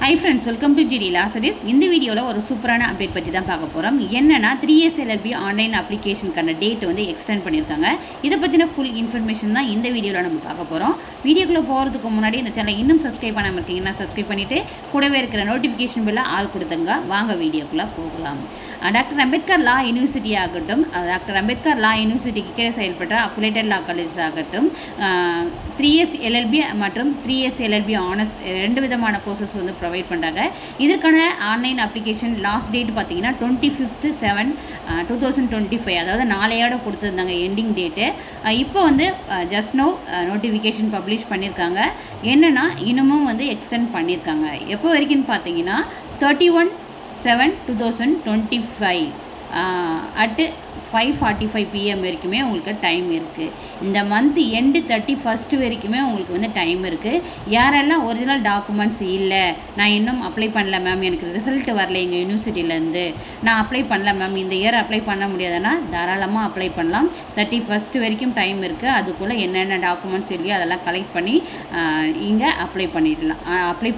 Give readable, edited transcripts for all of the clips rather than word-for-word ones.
Hi friends, welcome to GD Law Studies. இந்த வீடியோல ஒரு சூப்பரான அப்டேட் பத்தி தான் பார்க்க போறோம். என்னன்னா 3S LLB ஆன்லைன் அப்ளிகேஷனுக்கான டேட் வந்து எக்ஸ்டெண்ட் பண்ணிருக்காங்க. இத பத்தின ஃபுல் இன்ஃபர்மேஷன் தான் இந்த வீடியோல நம்ம பார்க்க போறோம். வீடியோக்குள்ள போறதுக்கு முன்னாடி இந்த சேனலை இன்னும் சப்ஸ்கிரைப் பண்ணாம இருக்கீங்கன்னா சப்ஸ்கிரைப் பண்ணிட்டு கூடவே இருக்கிற நோட்டிஃபிகேஷன் பெல்ல ஆல் கொடுத்துங்க. வாங்க வீடியோக்குள்ள போகலாம். டாக்டர் அம்பேத்கர் லா யூனிவர்சிட்டி ஆகட்டும், டாக்டர் அம்பேத்கர் லா யூனிவர்சிட்டிக்கு கீழே செயல்பட்ட அஃபிலியேட்டட் லா காலேஜஸ் ஆகட்டும், 3S LLB மற்றும் 3S LLB ஆனர்ஸ் ரெண்டு விதமான கோர்சஸ் வந்து ப்ரொவைட் பண்ணுறாங்க. இதுக்கான ஆன்லைன் அப்ளிகேஷன் லாஸ்ட் டேட் பார்த்தீங்கன்னா 25/7/2025, அதாவது நாளையோட கொடுத்துருந்தாங்க எண்டிங் டேட்டு. இப்போ வந்து ஜஸ்ட் நோ நோட்டிஃபிகேஷன் பப்ளிஷ் பண்ணியிருக்காங்க. என்னென்னா இன்னமும் வந்து எக்ஸ்டெண்ட் பண்ணியிருக்காங்க. எப்போ வரைக்கும்னு பார்த்தீங்கன்னா 31/7/2025 அட்டு 5:45 PM வரைக்குமே உங்களுக்கு டைம் இருக்குது. இந்த மந்த் எண்டு 31st வரைக்குமே உங்களுக்கு வந்து டைம் இருக்குது. யாரெல்லாம் ஒரிஜினல் டாக்குமெண்ட்ஸ் இல்லை, நான் இன்னும் அப்ளை பண்ணல மேம், எனக்கு ரிசல்ட் வரல எங்கள் யூனிவர்சிட்டியிலேருந்து, நான் அப்ளை பண்ணல மேம், இந்த இயர் அப்ளை பண்ண முடியாதுன்னா தாராளமாக அப்ளை பண்ணலாம். 31st வரைக்கும் டைம் இருக்குது. அதுக்குள்ளே என்னென்ன டாக்குமெண்ட்ஸ் இல்லையோ அதெல்லாம் கலெக்ட் பண்ணி இங்கே அப்ளை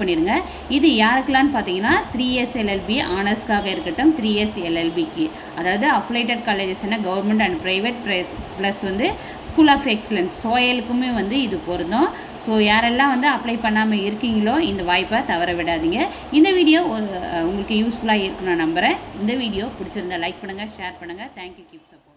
பண்ணிடுங்க. இது யாருக்கெல்லாம்னு பார்த்தீங்கன்னா 3S LLB ஆனர்ஸ்க்காக இருக்கட்டும், 3S LLBக்கு, அதாவது அஃபிலியேட்டட் காலேஜஸ்னா கவர்மெண்ட் அண்ட் ப்ரைவேட் ப்ளஸ் வந்து ஸ்கூல் ஆஃப் எக்ஸலன்ஸ் சோயலுக்குமே வந்து இது பொருந்தும். ஸோ யாரெல்லாம் வந்து அப்ளை பண்ணாமல் இருக்கீங்களோ இந்த வாய்ப்பை தவற விடாதீங்க. இந்த வீடியோ உங்களுக்கு யூஸ்ஃபுல்லாக இருக்குன்னு நான் நம்புகிறேன். இந்த வீடியோ பிடிச்சிருந்தா லைக் பண்ணுங்கள், ஷேர் பண்ணுங்கள். Thank you, keep support.